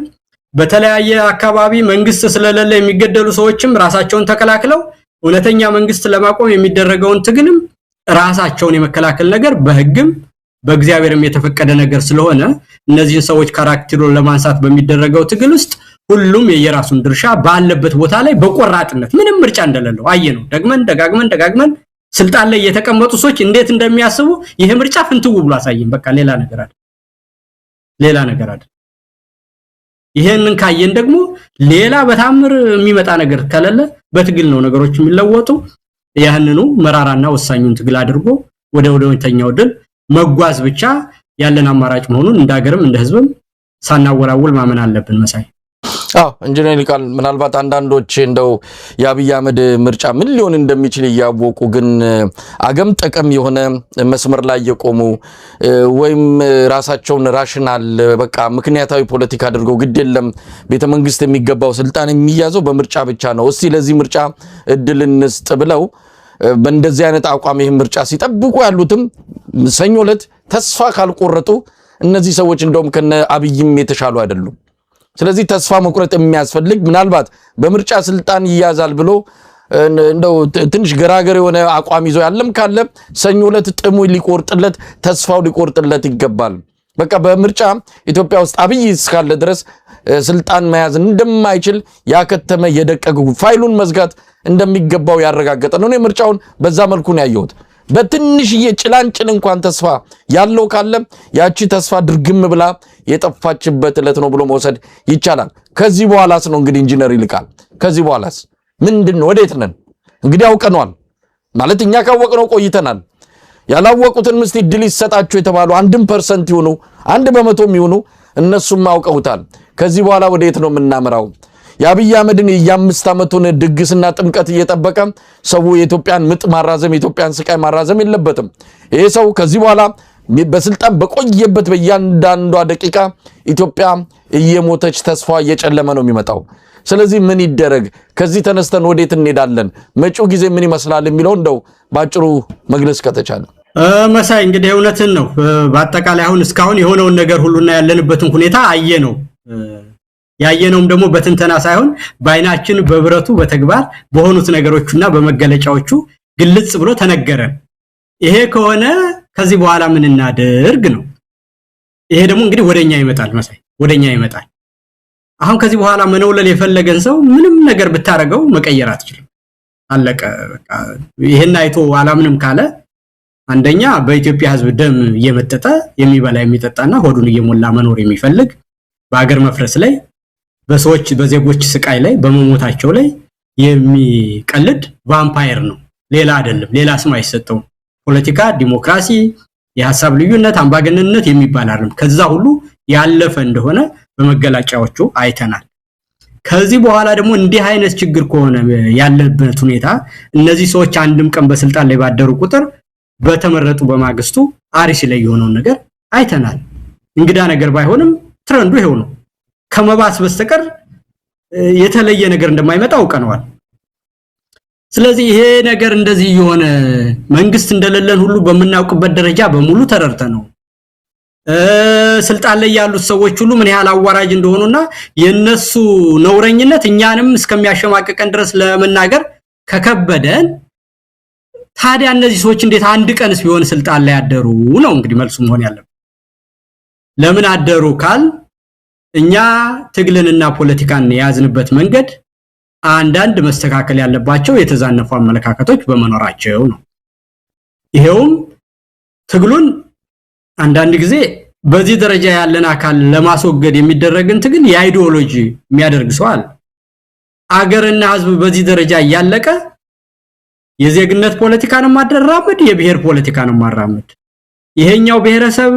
በተለያየ አካባቢ መንግስት ስለሌለ የሚገደሉ ሰዎችም ራሳቸውን ተከላክለው እውነተኛ መንግስት ለማቆም የሚደረገውን ትግልም ራሳቸውን የመከላከል ነገር በህግም በእግዚአብሔርም የተፈቀደ ነገር ስለሆነ እነዚህ ሰዎች ካራክተሩ ለማንሳት በሚደረገው ትግል ውስጥ ሁሉም የየራሱን ድርሻ ባለበት ቦታ ላይ በቆራጥነት ምንም ምርጫ እንደሌለው አየነው ደጋግመን ስልጣን ላይ የተቀመጡ ሰዎች እንዴት እንደሚያስቡ ይሄ ምርጫ ፍንትው ብሎ አሳየን በቃ ሌላ ነገር አይደል ይሄንን ካየን ደግሞ ሌላ በታምር የሚመጣ ነገር ከሌለ በትግል ነው ነገሮች የሚለወጡ ያህንኑ መራራና ወሳኙን ትግል አድርጎ ወደ ወደተኛው ድል መጓዝ ብቻ ያለን አማራጭ መሆኑን እንዳገርም እንደ ህዝብም ሳናወራውል ማመን አለብን መሳይ ኢንጂነር ይልቃል ምናልባት አንዳንዶች እንደው የአብይ አህመድ ምርጫ ምን ሊሆን እንደሚችል ያወቁ ግን አገም ጠቀም የሆነ መስመር ላይ የቆሙ ወይም ራሳቸውን ራሽናል በቃ ምክንያታዊ ፖለቲካ አድርገው ግድ የለም ቤተ መንግስት የሚገባው ስልጣን የሚያዘው በምርጫ ብቻ ነው እስቲ ለዚህ ምርጫ እድል እንስጥ ብለው በእንደዚህ አይነት አቋም ይሄን ምርጫ ሲጠብቁ ያሉትም ሰኞ ዕለት ተስፋ ካልቆረጡ እነዚህ ሰዎች እንደውም ከነ አብይም የተሻሉ አይደሉም ስለዚህ ተስፋ መቁረጥ የሚያስፈልግ ምናልባት በምርጫ ስልጣን ይያዛል ብሎ እንደው ትንሽ ገራገር የሆነ አቋም ይዞ ያለም ካለ ሰኞ ዕለት ጥሙ ሊቆርጥለት ተስፋው ሊቆርጥለት ይገባል በቃ በምርጫ ኢትዮጵያ ውስጥ አብይ እስካለ ድረስ ስልጣን መያዝ እንደማይችል ያከተመ የደቀቁ ፋይሉን መዝጋት እንደሚገባው ያረጋገጠ ነው ምርጫውን በዛ መልኩ ነው ያየሁት በትንሽዬ ጭላንጭል እንኳን ተስፋ ያለው ካለ ያቺ ተስፋ ድርግም ብላ የጠፋችበት ዕለት ነው ብሎ መውሰድ ይቻላል ከዚህ በኋላስ ነው እንግዲህ ኢንጂነር ይልቃል ከዚህ በኋላስ ምንድነው ወዴት ነን እንግዲህ አውቀናል ማለት እኛ ካወቅነው ቆይተናል ያላወቁትን ምስቲ ድል ይሰጣቸው የተባሉ 1% ይሆኑ 1% ይሆኑ እነሱም አውቀውታል ከዚህ በኋላ ወዴት ነው የምናመራው የአብይ አህመድን የ5 ዓመቱን ድግስና ጥምቀት እየጠበቀ ሰው የኢትዮጵያን ምጥ ማራዘም የኢትዮጵያን ስቃይ ማራዘም የለበትም ይሄ ሰው ከዚህ በኋላ በስልጣን በቆየበት በእያንዳንዷ ደቂቃ ኢትዮጵያ እየሞተች ተስፋ እየጨለመ ነው የሚመጣው ስለዚህ ምን ይደረግ ከዚህ ተነስተን ወዴት እንሄዳለን መጪው ጊዜ ምን ይመስላል የሚለው እንደው ባጭሩ መግለጽ ከተቻለ መሳይ እንግዲህ እውነትን ነው በአጠቃላይ አሁን እስካሁን የሆነውን ነገር ሁሉና ያለንበትን ሁኔታ አየነው ያየነውም ደግሞ በትንተና ሳይሆን ባይናችን በብረቱ በተግባር በሆኑት ነገሮችና በመገለጫዎቹ ግልጽ ብሎ ተነገረን ይሄ ከሆነ ከዚህ በኋላ ምን እናደርግ ነው ይሄ ደግሞ እንግዲህ ወደኛ ይመጣል መሳይ ወደኛ ይመጣል አሁን ከዚህ በኋላ መነውለል የፈለገን ሰው ምንም ነገር ብታረገው መቀየር አትችልም አለቀ በቃ ይሄን አይቶ አላምንም ካለ አንደኛ በኢትዮጵያ ህዝብ ደም እየመጠጠ የሚበላ የሚጠጣና ሆዱን እየሞላ መኖር የሚፈልግ በአገር መፍረስ ላይ በሰዎች በዜጎች ስቃይ ላይ በመሞታቸው ላይ የሚቀልድ ቫምፓየር ነው ሌላ አይደለም ሌላ ስም አይሰጠው ፖለቲካ ዲሞክራሲ የሐሳብ ልዩነት አምባገነንነት የሚባል አይደለም ከዛ ሁሉ ያለፈ እንደሆነ በመገለጫዎቹ አይተናል ከዚህ በኋላ ደግሞ እንዲህ አይነት ችግር ከሆነ ያለበት ሁኔታ እነዚህ ሰዎች አንድም ቀን በስልጣን ላይ ባደሩ ቁጥር በተመረጡ በማግስቱ አሪሲ ላይ የሆነው ነገር አይተናል እንግዳ ነገር ባይሆንም ትረንዱ ይሄው ነው። ከመባስ በስተቀር የተለየ ነገር እንደማይመጣ አውቀነዋል። ስለዚህ ይሄ ነገር እንደዚህ የሆነ መንግስት እንደሌለን ሁሉ በመናውቅበት ደረጃ በሙሉ ተረድተነው ስልጣን ላይ ያሉት ሰዎች ሁሉ ምን ያህል አዋራጅ እንደሆኑና የነሱ ነውረኝነት እኛንም እስከሚያሸማቀቀን ድረስ ለመናገር ከከበደን ታዲያ እነዚህ ሰዎች እንዴት አንድ ቀንስ ቢሆን ስልጣን ላይ ያደሩ ነው እንግዲህ መልሱ መሆን ያለበት። ለምን አደሩ ካል እኛ ትግልንና ፖለቲካን ያዝንበት መንገድ አንዳንድ መስተካከል ያለባቸው የተዛነፉ አመለካከቶች በመኖራቸው ነው። ይሄውም ትግሉን አንዳንድ ጊዜ በዚህ ደረጃ ያለን አካል ለማስወገድ የሚደረግን ትግል የአይዲዮሎጂ የሚያደርግ ሰው አለ። አገርና ህዝብ በዚህ ደረጃ ያለቀ የዜግነት ፖለቲካን ማድረራመድ የብሔር ፖለቲካን ማራመድ ይሄኛው ብሔረሰብ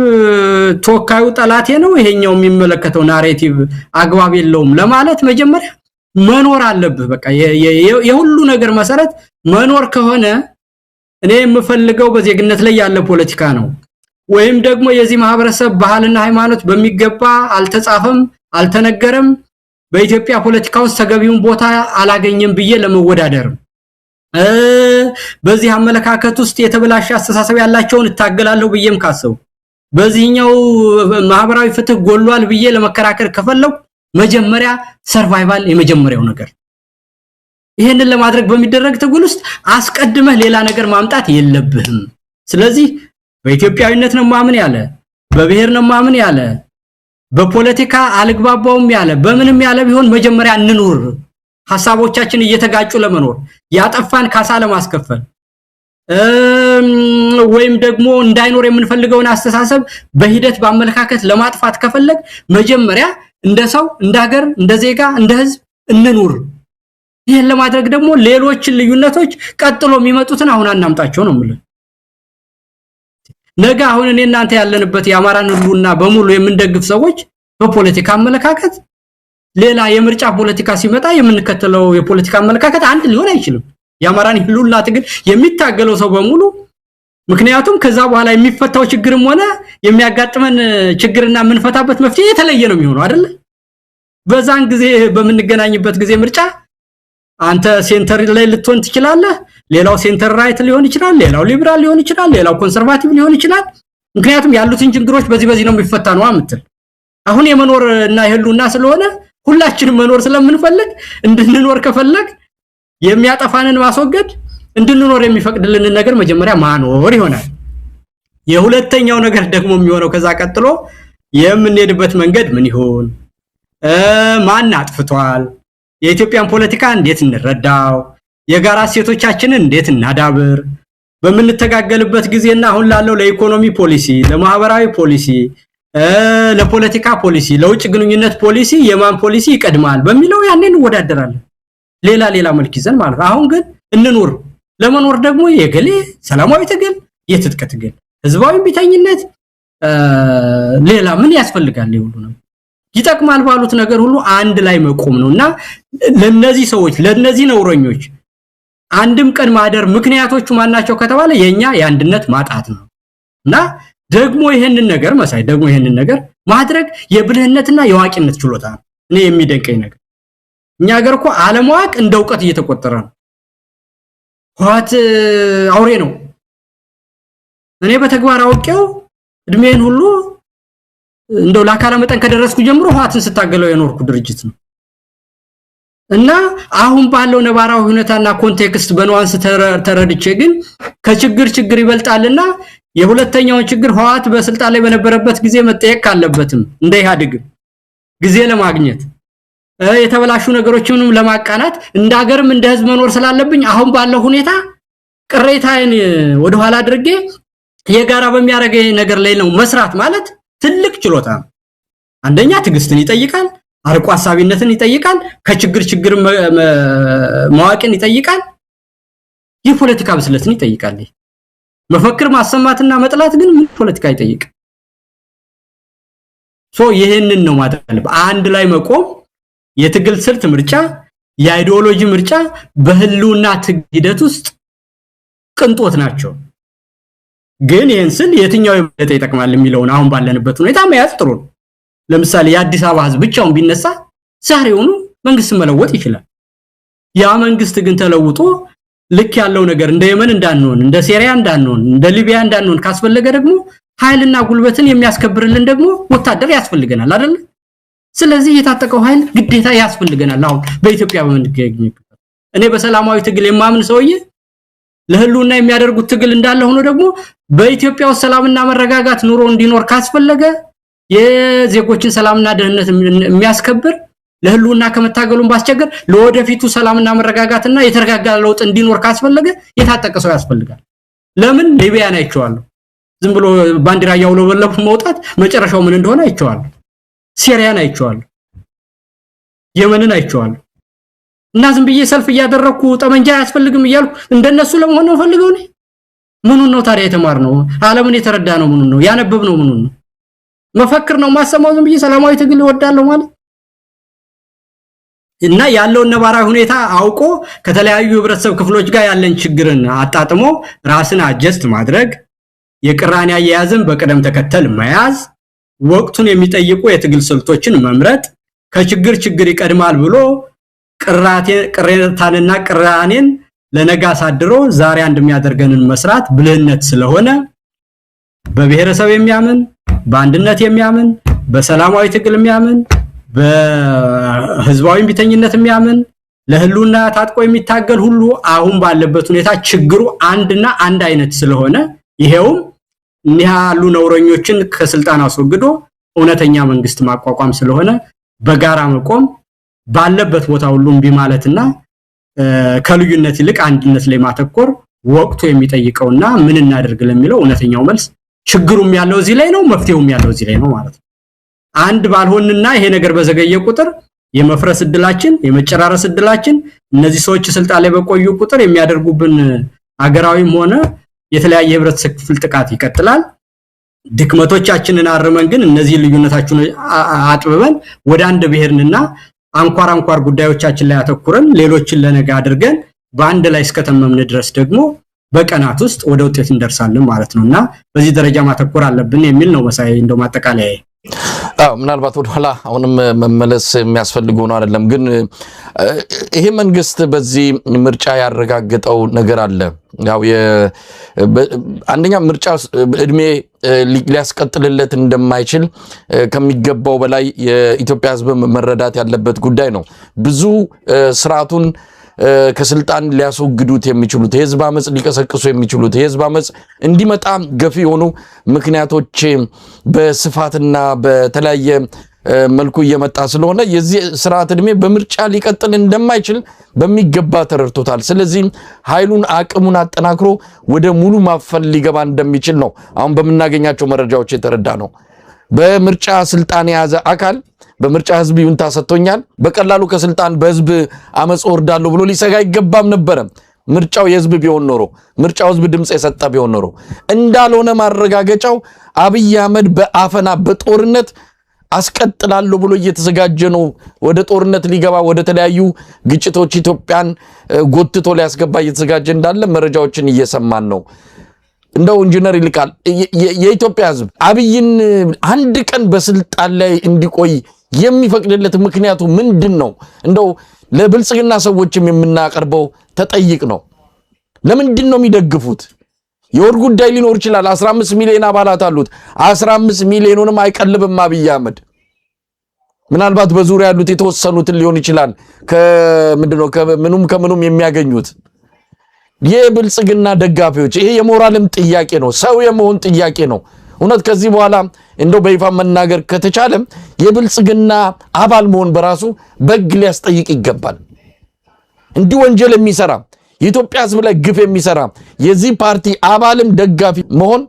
ተወካዩ ጠላቴ ነው ይሄኛው የሚመለከተው ናሬቲቭ አግባብ የለውም ለማለት መጀመሪያ መኖር አለብህ። በቃ የሁሉ ነገር መሰረት መኖር ከሆነ እኔ የምፈልገው በዜግነት ላይ ያለ ፖለቲካ ነው ወይም ደግሞ የዚህ ማህበረሰብ ባህልና ሃይማኖት በሚገባ አልተጻፈም አልተነገረም በኢትዮጵያ ፖለቲካ ውስጥ ተገቢውን ቦታ አላገኘም ብዬ ለመወዳደር በዚህ አመለካከት ውስጥ የተበላሸ አስተሳሰብ ያላቸውን እታገላለሁ ብዬም ካሰው በዚህኛው ማህበራዊ ፍትህ ጎሏል ብዬ ለመከራከር ከፈለው መጀመሪያ ሰርቫይቫል የመጀመሪያው ነገር ይሄንን ለማድረግ በሚደረግ ትግል ውስጥ አስቀድመህ ሌላ ነገር ማምጣት የለብህም። ስለዚህ በኢትዮጵያዊነት ነው ማምን ያለ በብሔር ነው ማምን ያለ በፖለቲካ አልግባባውም ያለ በምንም ያለ ቢሆን መጀመሪያ እንኑር ሐሳቦቻችን እየተጋጩ ለመኖር ያጠፋን ካሳ ለማስከፈል ወይም ደግሞ እንዳይኖር የምንፈልገውን አስተሳሰብ በሂደት በአመለካከት ለማጥፋት ከፈለግ መጀመሪያ እንደ ሰው እንደ ሀገር እንደ ዜጋ እንደ ህዝብ እንኑር። ይሄን ለማድረግ ደግሞ ሌሎችን ልዩነቶች ቀጥሎ የሚመጡትን አሁን አናምጣቸው ነው ማለት። ነገ አሁን እኔ እናንተ ያለንበት የአማራን ህልውና በሙሉ የምንደግፍ ሰዎች በፖለቲካ አመለካከት ሌላ የምርጫ ፖለቲካ ሲመጣ የምንከተለው የፖለቲካ አመለካከት አንድ ሊሆን አይችልም። የአማራን ህልውና ትግል የሚታገለው ሰው በሙሉ ምክንያቱም ከዛ በኋላ የሚፈታው ችግርም ሆነ የሚያጋጥመን ችግርና የምንፈታበት መፍትሄ የተለየ ነው የሚሆነው አይደል? በዛን ጊዜ በምንገናኝበት ጊዜ ምርጫ አንተ ሴንተር ላይ ልትሆን ትችላለህ፣ ሌላው ሴንተር ራይት ሊሆን ይችላል፣ ሌላው ሊበራል ሊሆን ይችላል፣ ሌላው ኮንሰርቫቲቭ ሊሆን ይችላል። ምክንያቱም ያሉትን ችግሮች በዚህ ነው የሚፈታ ነው አምጥል። አሁን የመኖር እና የህልውና ስለሆነ ሁላችንም መኖር ስለምንፈልግ እንድንኖር ከፈለግ የሚያጠፋንን ማስወገድ እንድንኖር የሚፈቅድልን ነገር መጀመሪያ ማኖር ይሆናል። የሁለተኛው ነገር ደግሞ የሚሆነው ከዛ ቀጥሎ የምንሄድበት መንገድ ምን ይሆን? ማን አጥፍቷል? የኢትዮጵያን ፖለቲካ እንዴት እንረዳው? የጋራ ሴቶቻችንን እንዴት እናዳብር? በምንተጋገልበት ጊዜና አሁን ላለው ለኢኮኖሚ ፖሊሲ፣ ለማህበራዊ ፖሊሲ፣ ለፖለቲካ ፖሊሲ፣ ለውጭ ግንኙነት ፖሊሲ የማን ፖሊሲ ይቀድማል በሚለው ያንን እንወዳደራለን። ሌላ መልክ ይዘን ማለት ነው። አሁን ግን እንኑር። ለመኖር ደግሞ የገሌ ሰላማዊ ትግል፣ የትጥቅ ትግል፣ ህዝባዊ ቢተኝነት ሌላ ምን ያስፈልጋል? ይሁሉ ነው ይጠቅማል ባሉት ነገር ሁሉ አንድ ላይ መቆም ነውና ለነዚህ ሰዎች ለነዚህ ነውረኞች አንድም ቀን ማደር ምክንያቶቹ ማናቸው ከተባለ የኛ የአንድነት ማጣት ነውና ደግሞ ይሄንን ነገር ማድረግ የብልህነትና የዋቂነት ችሎታ ነው። እኔ የሚደንቀኝ ነገር እኛ ሀገር እኮ አለማወቅ እንደ ዕውቀት እየተቆጠረ ነው። ኋት አውሬ ነው። እኔ በተግባር አውቄው እድሜን ሁሉ እንደው ለአካለ መጠን ከደረስኩ ጀምሮ ኋትን ስታገለው የኖርኩ ድርጅት ነው እና አሁን ባለው ነባራዊ ሁኔታና ኮንቴክስት በኑዋንስ ተረድቼ ግን ከችግር ይበልጣልና የሁለተኛውን ችግር ኋት በስልጣን ላይ በነበረበት ጊዜ መጠየቅ ካለበትም እንደ ኢህአዴግ ጊዜ ለማግኘት የተበላሹ ነገሮችንም ለማቃናት እንደ ሀገርም እንደ ህዝብ መኖር ስላለብኝ አሁን ባለው ሁኔታ ቅሬታዬን ወደ ኋላ አድርጌ የጋራ በሚያረገኝ ነገር ላይ ነው መስራት ማለት ትልቅ ችሎታ ነው። አንደኛ ትግስትን ይጠይቃል፣ አርቆ ሐሳቢነትን ይጠይቃል፣ ከችግር መዋቅን ይጠይቃል፣ የፖለቲካ ብስለትን ይጠይቃል። መፈክር ማሰማትና መጥላት ግን ምን ፖለቲካ ይጠይቅ? ይሄንን ነው ማድረግ አንድ ላይ መቆም የትግል ስልት ምርጫ የአይዲዮሎጂ ምርጫ በህልውና ሂደት ውስጥ ቅንጦት ናቸው። ግን ይሄን ስል የትኛው የበለጠ ይጠቅማል የሚለውን አሁን ባለንበት ሁኔታ መያዝ ጥሩ ነው። ለምሳሌ የአዲስ አበባ ህዝብ ብቻውን ቢነሳ ዛሬውኑ መንግስት መለወጥ ይችላል። ያ መንግስት ግን ተለውጦ ልክ ያለው ነገር እንደ የመን እንዳንሆን እንደ ሲሪያ እንዳንሆን እንደ ሊቢያ እንዳንሆን ካስፈለገ ደግሞ ኃይልና ጉልበትን የሚያስከብርልን ደግሞ ወታደር ያስፈልገናል አይደል? ስለዚህ የታጠቀው ኃይል ግዴታ ያስፈልገናል። አሁን በኢትዮጵያ በመንገኝበት እኔ በሰላማዊ ትግል የማምን ሰውዬ ለህልውና የሚያደርጉት ትግል እንዳለ ሆኖ ደግሞ በኢትዮጵያ ውስጥ ሰላምና መረጋጋት ኑሮ እንዲኖር ካስፈለገ የዜጎችን ሰላምና ደህንነት የሚያስከብር ለህልውና ከመታገሉን ባስቸገር ለወደፊቱ ሰላምና መረጋጋትና የተረጋጋ ለውጥ እንዲኖር ካስፈለገ የታጠቀ ሰው ያስፈልጋል። ለምን ሊቢያን አይቼዋለሁ። ዝም ብሎ ባንዲራ ያውለበለቡ መውጣት መጨረሻው ምን እንደሆነ አይቼዋለሁ። ሲሪያን አይቼዋለሁ። የመንን አይቼዋለሁ። እና ዝም ብዬ ሰልፍ ያደረኩ ጠመንጃ ያስፈልግም ይያልኩ እንደነሱ ለመሆን ነው ፈልገው ነው። ምኑን ነው ታዲያ የተማርነው? ዓለምን የተረዳ ነው ምኑን ነው ያነበብነው? ምኑን ነው መፈክር ነው ማሰማው? ዝም ብዬ ሰላማዊ ትግል እወዳለሁ ማለት እና ያለውን ነባራዊ ሁኔታ አውቆ ከተለያዩ ህብረተሰብ ክፍሎች ጋር ያለን ችግርን አጣጥሞ ራስን አጀስት ማድረግ፣ የቅራኔ አያያዝን በቅደም ተከተል መያዝ፣ ወቅቱን የሚጠይቁ የትግል ስልቶችን መምረጥ፣ ከችግር ችግር ይቀድማል ብሎ ቅሬታንና ቅራኔን ለነገ አሳድሮ ዛሬ አንድ የሚያደርገንን መስራት ብልህነት ስለሆነ በብሔረሰብ የሚያምን በአንድነት የሚያምን በሰላማዊ ትግል የሚያምን በህዝባዊ ቢተኝነት የሚያምን ለህልውና ታጥቆ የሚታገል ሁሉ አሁን ባለበት ሁኔታ ችግሩ አንድና አንድ አይነት ስለሆነ ይሄውም ያሉ ነውረኞችን ከስልጣን አስወግዶ እውነተኛ መንግስት ማቋቋም ስለሆነ በጋራ መቆም ባለበት ቦታ ሁሉ ቢማለትና ከልዩነት ይልቅ አንድነት ላይ ማተኮር ወቅቱ የሚጠይቀውና ምን እናደርግ ለሚለው እውነተኛው መልስ ችግሩም ያለው እዚህ ላይ ነው፣ መፍትሄውም ያለው እዚህ ላይ ነው ማለት ነው። አንድ ባልሆንና ይሄ ነገር በዘገየ ቁጥር የመፍረስ እድላችን የመጨራረስ እድላችን እነዚህ ሰዎች ስልጣን ላይ በቆዩ ቁጥር የሚያደርጉብን አገራዊም ሆነ የተለያየ ህብረተሰብ ክፍል ጥቃት ይቀጥላል። ድክመቶቻችንን አርመን ግን እነዚህ ልዩነታችን አጥብበን ወደ አንድ ብሔርንና አንኳር ጉዳዮቻችን ላይ አተኩረን ሌሎችን ለነገ አድርገን በአንድ ላይ እስከተመምን ድረስ ደግሞ በቀናት ውስጥ ወደ ውጤት እንደርሳለን ማለት ነውና በዚህ ደረጃ ማተኮር አለብን የሚል ነው መሳይ እንደው ማጠቃለያ። ምናልባት ወደ ኋላ አሁንም መመለስ የሚያስፈልገው ነው አይደለም፣ ግን ይሄ መንግስት በዚህ ምርጫ ያረጋግጠው ነገር አለ። ያው አንደኛ ምርጫ እድሜ ሊያስቀጥልለት እንደማይችል ከሚገባው በላይ የኢትዮጵያ ህዝብ መረዳት ያለበት ጉዳይ ነው። ብዙ ስርዓቱን ከስልጣን ሊያስወግዱት የሚችሉት የህዝብ አመጽ ሊቀሰቅሱ የሚችሉት የህዝብ አመጽ እንዲመጣ ገፊ የሆኑ ምክንያቶች በስፋትና በተለያየ መልኩ እየመጣ ስለሆነ የዚህ ስርዓት እድሜ በምርጫ ሊቀጥል እንደማይችል በሚገባ ተረድቶታል። ስለዚህ ኃይሉን አቅሙን አጠናክሮ ወደ ሙሉ ማፈል ሊገባ እንደሚችል ነው አሁን በመናገኛቸው መረጃዎች የተረዳ ነው። በምርጫ ስልጣን የያዘ አካል በምርጫ ህዝብ ይሁንታ ሰጥቶኛል በቀላሉ ከስልጣን በህዝብ አመጽ ወርዳለሁ ብሎ ሊሰጋ ይገባም ነበር። ምርጫው የህዝብ ቢሆን ኖሮ ምርጫው ህዝብ ድምጽ የሰጠ ቢሆን ኖሮ እንዳልሆነ ማረጋገጫው አብይ አህመድ በአፈና በጦርነት አስቀጥላለሁ ብሎ እየተዘጋጀ ነው። ወደ ጦርነት ሊገባ ወደ ተለያዩ ግጭቶች ኢትዮጵያን ጎትቶ ሊያስገባ እየተዘጋጀ እንዳለ መረጃዎችን እየሰማን ነው። እንደው ኢንጂነር ይልቃል የኢትዮጵያ ህዝብ አብይን አንድ ቀን በስልጣን ላይ እንዲቆይ የሚፈቅድለት ምክንያቱ ምንድነው? እንደው ለብልጽግና ሰዎችም የምናቀርበው ተጠይቅ ነው። ለምንድን ነው የሚደግፉት? የወር ጉዳይ ሊኖር ይችላል። 15 ሚሊዮን አባላት አሉት። 15 ሚሊዮኑንም አይቀልብም አብይ አህመድ። ምናልባት በዙሪያ ያሉት የተወሰኑትን ሊሆን ይችላል ከምንድነው ከምኑም የሚያገኙት የብልጽግና ደጋፊዎች። ይሄ የሞራልም ጥያቄ ነው፣ ሰው የመሆን ጥያቄ ነው። እውነት ከዚህ በኋላ እንደው በይፋ መናገር ከተቻለም የብልጽግና አባል መሆን በራሱ በግ ሊያስጠይቅ ይገባል። እንዲህ ወንጀል የሚሰራ የኢትዮጵያ ህዝብ ላይ ግፍ የሚሰራ የዚህ ፓርቲ አባልም ደጋፊ መሆን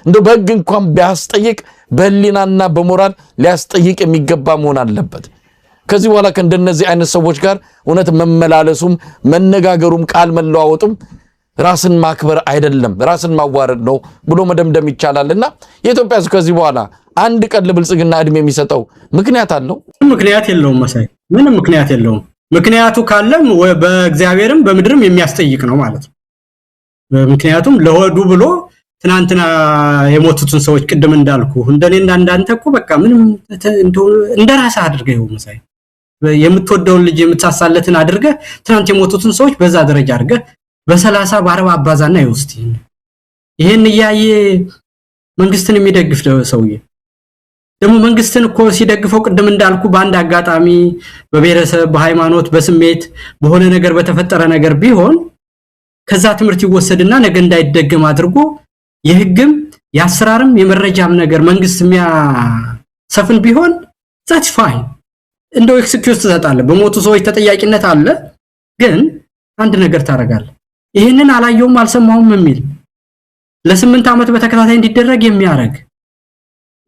እንደው በግ እንኳን ቢያስጠይቅ በህሊናና በሞራል ሊያስጠይቅ የሚገባ መሆን አለበት። ከዚህ በኋላ ከእንደነዚህ አይነት ሰዎች ጋር እውነት መመላለሱም መነጋገሩም ቃል መለዋወጡም ራስን ማክበር አይደለም ራስን ማዋረድ ነው ብሎ መደምደም ይቻላልና የኢትዮጵያ ህዝብ ከዚህ በኋላ አንድ ቀን ለብልጽግና እድሜ የሚሰጠው ምክንያት አለው? ምክንያት የለውም መሳይ፣ ምንም ምክንያት የለውም። ምክንያቱ ካለም በእግዚአብሔርም በምድርም የሚያስጠይቅ ነው ማለት ነው። ምክንያቱም ለወዱ ብሎ ትናንትና የሞቱትን ሰዎች ቅድም እንዳልኩ እንደኔና እንዳንተ እኮ በቃ ምንም እንደራስ አድርገው መሳይ የምትወደውን ልጅ የምታሳለትን አድርገህ ትናንት የሞቱትን ሰዎች በዛ ደረጃ አድርገህ በ30 በ40 አባዛና ይውስቲ ይሄን ያየ መንግስትን የሚደግፍ ሰውዬ ደግሞ መንግስትን እኮ ሲደግፈው ቅድም እንዳልኩ በአንድ አጋጣሚ በብሔረሰብ በሃይማኖት በስሜት በሆነ ነገር በተፈጠረ ነገር ቢሆን ከዛ ትምህርት ይወሰድና ነገ እንዳይደገም አድርጎ የህግም ያስራርም የመረጃም ነገር መንግስት የሚያሰፍን ቢሆን that's fine እንደው ኤክስኪዩዝ ተሰጣለ በሞቱ ሰዎች ተጠያቂነት አለ ግን አንድ ነገር ታረጋለ ይሄንን አላየውም አልሰማውም የሚል ለ8 አመት በተከታታይ እንዲደረግ የሚያረግ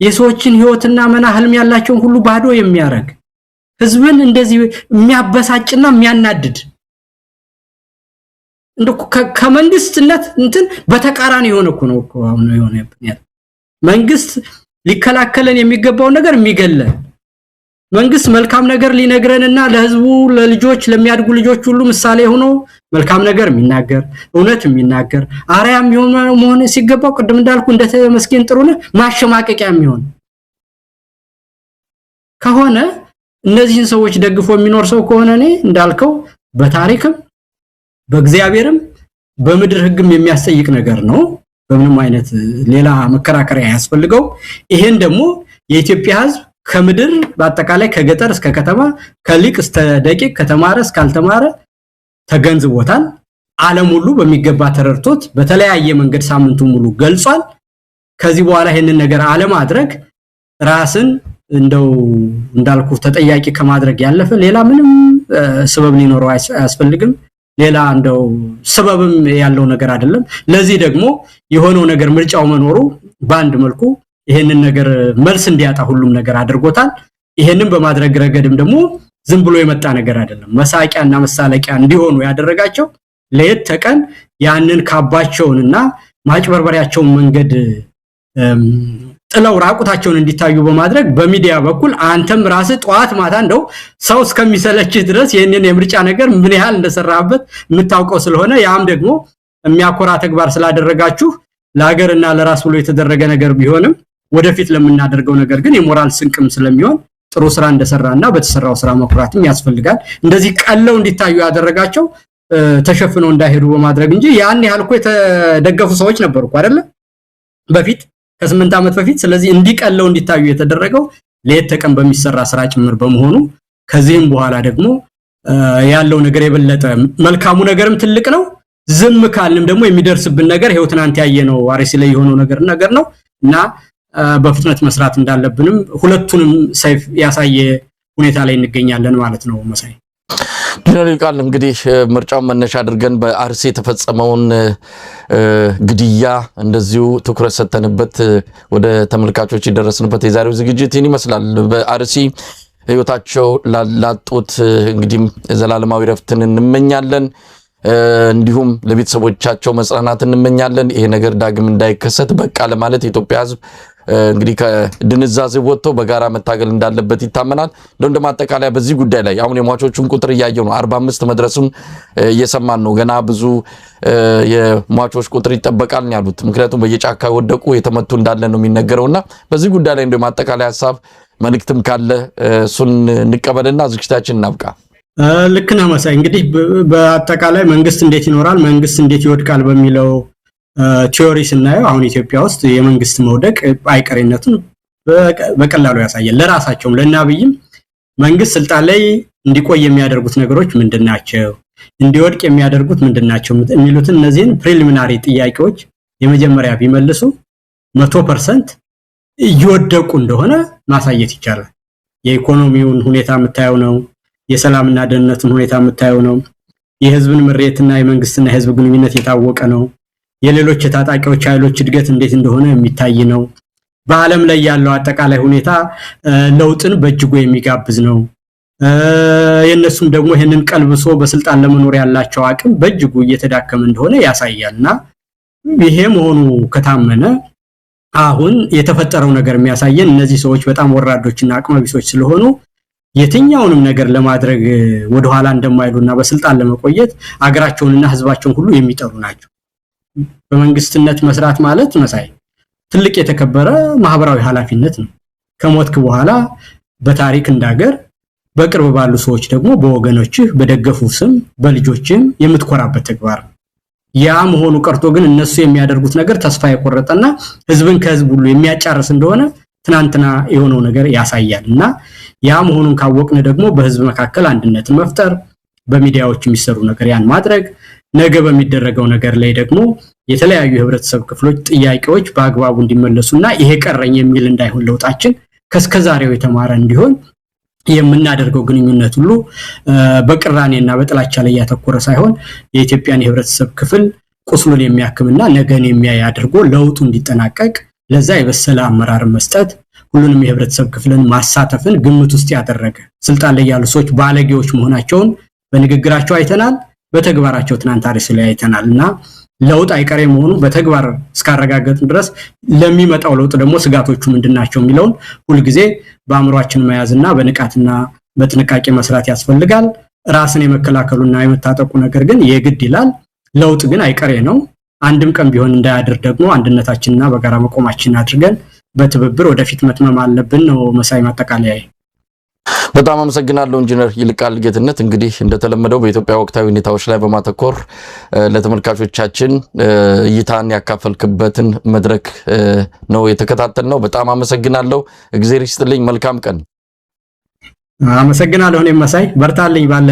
የሰዎችን ህይወትና መና ህልም ያላቸውን ሁሉ ባዶ የሚያረግ ህዝብን እንደዚህ የሚያበሳጭና የሚያናድድ እንደው ከመንግስትነት እንትን በተቃራኒ የሆነ እኮ ነው እኮ አሁን የሆነ መንግስት ሊከላከለን የሚገባው ነገር የሚገለን መንግስት መልካም ነገር ሊነግረንና ለህዝቡ ለልጆች ለሚያድጉ ልጆች ሁሉ ምሳሌ ሆኖ መልካም ነገር የሚናገር እውነት የሚናገር አርያም መሆን ሲገባው ቅድም እንዳልኩ እንደተመስገን ጥሩነ ማሸማቀቂያ የሚሆን ከሆነ እነዚህን ሰዎች ደግፎ የሚኖር ሰው ከሆነ እኔ እንዳልከው በታሪክም በእግዚአብሔርም በምድር ህግም የሚያስጠይቅ ነገር ነው በምንም አይነት ሌላ መከራከሪያ ያስፈልገው ይሄን ደግሞ የኢትዮጵያ ህዝብ ከምድር በአጠቃላይ ከገጠር እስከ ከተማ ከሊቅ እስከ ደቂቅ ከተማረ እስካልተማረ ተገንዝቦታል ዓለም ሁሉ በሚገባ ተረርቶት በተለያየ መንገድ ሳምንቱ ሙሉ ገልጿል ከዚህ በኋላ ይሄንን ነገር ዓለም አድረግ ራስን እንደው እንዳልኩ ተጠያቂ ከማድረግ ያለፈ ሌላ ምንም ሰበብ ሊኖረው አያስፈልግም ሌላ እንደው ሰበብም ያለው ነገር አይደለም ለዚህ ደግሞ የሆነው ነገር ምርጫው መኖሩ ባንድ መልኩ ይሄንን ነገር መልስ እንዲያጣ ሁሉም ነገር አድርጎታል ይሄንን በማድረግ ረገድም ደግሞ ዝም ብሎ የመጣ ነገር አይደለም መሳቂያና መሳለቂያ እንዲሆኑ ያደረጋቸው ለየት ተቀን ያንን ካባቸውንና ማጭበርበሪያቸውን መንገድ ጥለው ራቁታቸውን እንዲታዩ በማድረግ በሚዲያ በኩል አንተም ራስ ጧት ማታ እንደው ሰው እስከሚሰለች ድረስ ይሄንን የምርጫ ነገር ምን ያህል እንደሰራበት የምታውቀው ስለሆነ ያም ደግሞ የሚያኮራ ተግባር ስላደረጋችሁ ለሀገርና ለራስ ብሎ የተደረገ ነገር ቢሆንም ወደፊት ለምናደርገው ነገር ግን የሞራል ስንቅም ስለሚሆን ጥሩ ስራ እንደሰራና በተሰራው ስራ መኩራትም ያስፈልጋል እንደዚህ ቀለው እንዲታዩ ያደረጋቸው ተሸፍነው እንዳይሄዱ በማድረግ እንጂ ያን ያህል እኮ የተደገፉ ሰዎች ነበርኩ አይደለ በፊት ከ8 አመት በፊት ስለዚህ እንዲቀለው እንዲታዩ የተደረገው ለየት ተቀን በሚሰራ ስራ ጭምር በመሆኑ ከዚህም በኋላ ደግሞ ያለው ነገር የበለጠ መልካሙ ነገርም ትልቅ ነው ዝም ካልንም ደግሞ የሚደርስብን ነገር ህይወት ትናንት ያየነው አርሲ ላይ የሆነው ነገር ነው እና በፍጥነት መስራት እንዳለብንም ሁለቱንም ሰይፍ ያሳየ ሁኔታ ላይ እንገኛለን ማለት ነው መሳይ ጀነራል ቃል እንግዲህ ምርጫው መነሻ አድርገን በአርሲ የተፈጸመውን ግድያ እንደዚሁ ትኩረት ሰተንበት ወደ ተመልካቾች ይደረስንበት የዛሬው ዝግጅት ይመስላል በአርሲ ህይወታቸው ላጡት እንግዲህ ዘላለማዊ ረፍትን እንመኛለን እንዲሁም ለቤተሰቦቻቸው መጽናናት እንመኛለን ይሄ ነገር ዳግም እንዳይከሰት በቃ ለማለት የኢትዮጵያ ህዝብ እንግዲህ ከድንዛዜ ወጥቶ በጋራ መታገል እንዳለበት ይታመናል እንደማጠቃለያ በዚህ ጉዳይ ላይ አሁን የሟቾቹን ቁጥር ያያየው ነው 45 መድረሱን እየሰማን ነው ገና ብዙ የሟቾች ቁጥር ይጠበቃል ያሉት ምክንያቱም በየጫካ ወደቁ የተመቱ እንዳለ ነው የሚነገረውና በዚህ ጉዳይ ላይ እንደማጠቃለያ ሐሳብ መልእክትም ካለ እሱን እንቀበልና ዝግጅታችንን እናብቃ ልክ ነው መሳይ እንግዲህ በአጠቃላይ መንግስት እንዴት ይኖራል መንግስት እንዴት ይወድቃል በሚለው ቲዮሪ ስናየው አሁን ኢትዮጵያ ውስጥ የመንግስት መውደቅ አይቀሬነቱን በቀላሉ ያሳያል ለራሳቸው ለናብይም መንግስት ስልጣን ላይ እንዲቆይ የሚያደርጉት ነገሮች ምንድናቸው እንዲወድቅ የሚያደርጉት ምንድናቸው የሚሉትን እነዚህን ፕሪሊሚናሪ ጥያቄዎች የመጀመሪያ ቢመልሱ 100% እየወደቁ እንደሆነ ማሳየት ይቻላል የኢኮኖሚውን ሁኔታ የምታየው ነው የሰላምና ደህንነትን ሁኔታ የምታየው ነው የህዝብን ምሬትና የመንግስትና የህዝብ ግንኙነት የታወቀ ነው የሌሎች ታጣቂዎች ኃይሎች እድገት እንዴት እንደሆነ የሚታይ ነው በአለም ላይ ያለው አጠቃላይ ሁኔታ ለውጥን በእጅጉ የሚጋብዝ ነው የነሱም ደግሞ ይሄንን ቀልብሶ በስልጣን ለመኖር ያላቸው አቅም በእጅጉ እየተዳከመ እንደሆነ ያሳያልና ይሄ መሆኑ ከታመነ አሁን የተፈጠረው ነገር የሚያሳየን እነዚህ ሰዎች በጣም ወራዶችና አቅመቢሶች ስለሆኑ የትኛውንም ነገር ለማድረግ ወደ ኋላ እንደማይሉና በስልጣን ለመቆየት አገራቸውንና ህዝባቸውን ሁሉ የሚጠሩ ናቸው በመንግስትነት መስራት ማለት መሳይ ትልቅ የተከበረ ማህበራዊ ኃላፊነት ነው። ከሞትክ በኋላ በታሪክ እንዳገር በቅርብ ባሉ ሰዎች ደግሞ በወገኖችህ በደገፉ ስም በልጆችም የምትኮራበት ተግባር ያ መሆኑ ቀርቶ ግን እነሱ የሚያደርጉት ነገር ተስፋ የቆረጠና ህዝብን ከህዝብ ሁሉ የሚያጫርስ እንደሆነ ትናንትና የሆነው ነገር ያሳያልና ያ መሆኑን ካወቅነ ደግሞ በህዝብ መካከል አንድነትን መፍጠር በሚዲያዎች የሚሰሩ ነገር ያን ማድረግ ነገ በሚደረገው ነገር ላይ ደግሞ የተለያዩ ህብረተሰብ ክፍሎች ጥያቄዎች በአግባቡ እንዲመለሱና ይሄ ቀረኝ የሚል እንዳይሆን ለውጣችን ከስከዛሬው የተማረ እንዲሆን የምናደርገው ግንኙነት ሁሉ በቅራኔና በጥላቻ ላይ ያተኮረ ሳይሆን የኢትዮጵያን የህብረተሰብ ክፍል ቁስሉን የሚያክምና ነገን የሚያይ አድርጎ ለውጡ እንዲጠናቀቅ ለዛ የበሰለ አመራር መስጠት ሁሉንም የህብረተሰብ ክፍልን ማሳተፍን ግምት ውስጥ ያደረገ ስልጣን ላይ ያሉ ሰዎች ባለጌዎች መሆናቸውን በንግግራቸው አይተናል በተግባራቸው ትናንት አርሲ ላይ አይተናልና ለውጥ አይቀሬ መሆኑ በተግባር እስካረጋገጥን ድረስ ለሚመጣው ለውጥ ደግሞ ስጋቶቹ ምንድናቸው የሚለውን ሁሉ ጊዜ በአእምሮአችን መያዝና በንቃትና በጥንቃቄ መስራት ያስፈልጋል ራስን የመከላከሉና የመታጠቁ ነገር ግን የግድ ይላል ለውጥ ግን አይቀሬ ነው አንድም ቀን ቢሆን እንዳያድር ደግሞ አንድነታችንና በጋራ መቆማችን አድርገን በትብብር ወደፊት መትመም አለብን ነው መሳይ ማጠቃለያዬ በጣም አመሰግናለሁ ኢንጂነር ይልቃል ጌትነት እንግዲህ እንደተለመደው በኢትዮጵያ ወቅታዊ ሁኔታዎች ላይ በማተኮር ለተመልካቾቻችን እይታን ያካፈልክበትን መድረክ ነው የተከታተልነው በጣም አመሰግናለሁ እግዚአብሔር ይስጥልኝ መልካም ቀን አመሰግናለሁ እኔም መሳይ በርታልኝ ባለ